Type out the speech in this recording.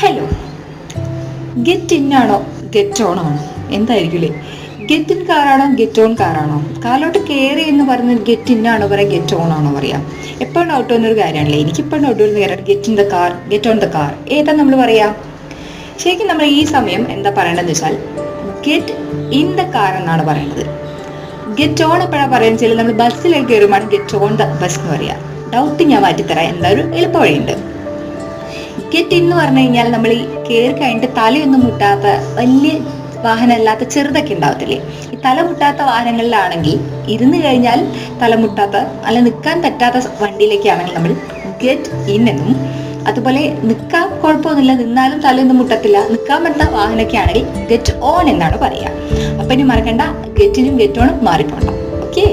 Hello, get in ആണോ get on ആണോ? എന്തായിരിക്കും? ഗെറ്റ് ഇൻ കാറാണോ ഗെറ്റ് ഓൺ കാറാണോ? കാലോട്ട് കയറി എന്ന് പറയുന്നത് ഗെറ്റ് ഇൻ ആണോ പറയാ, ഗെറ്റ് ഓൺ ആണോ പറയാ? എപ്പോഴും ഡൗട്ട് വന്നൊരു കാര്യമാണല്ലേ. എനിക്കിപ്പോഴും ഡൗട്ട് വരുന്ന കാര്യമാണ് get in the car, get on the car, ഏതാ നമ്മൾ പറയാ? ശരിക്കും നമ്മൾ ഈ സമയം എന്താ പറയേണ്ടതെന്ന് വെച്ചാൽ ഗെറ്റ് ഇൻ ദ കാർ എന്നാണ് പറയേണ്ടത്. ഗെറ്റ് ഓൺ എപ്പോഴാണ് പറയുന്നത് വെച്ചാൽ നമ്മൾ ബസ്സിലേക്ക് കയറുമ്പോൾ ഗെറ്റ് ഓൺ ദ ബസ് എന്ന് പറയാം. ഡൗട്ട് ഞാൻ മാറ്റിത്തരാം, എന്താ ഒരു എളുപ്പ വഴിയുണ്ട്. ഗെറ്റ് ഇൻ എന്ന് പറഞ്ഞു കഴിഞ്ഞാൽ നമ്മൾ ഈ കയറി കഴിഞ്ഞിട്ട് തലയൊന്നും മുട്ടാത്ത വലിയ വാഹനമല്ലാത്ത ചെറുതൊക്കെ ഉണ്ടാവത്തില്ലേ, ഈ തല മുട്ടാത്ത വാഹനങ്ങളിലാണെങ്കിൽ ഇരുന്ന് കഴിഞ്ഞാൽ തല മുട്ടാത്ത അല്ല നിൽക്കാൻ പറ്റാത്ത വണ്ടിയിലേക്കാണെങ്കിൽ നമ്മൾ ഗെറ്റ് ഇൻ എന്നും, അതുപോലെ നിൽക്കാൻ കുഴപ്പമൊന്നുമില്ല നിന്നാലും തലയൊന്നും മുട്ടത്തില്ല നിൽക്കാൻ പറ്റുന്ന വാഹനമൊക്കെ ആണെങ്കിൽ ഗെറ്റ് ഓൺ എന്നാണ് പറയുക. അപ്പം ഇനി മറക്കണ്ട, ഗെറ്റിനും ഗെറ്റ് ഓണും മാറിപ്പോണ്ട. ഓക്കെ.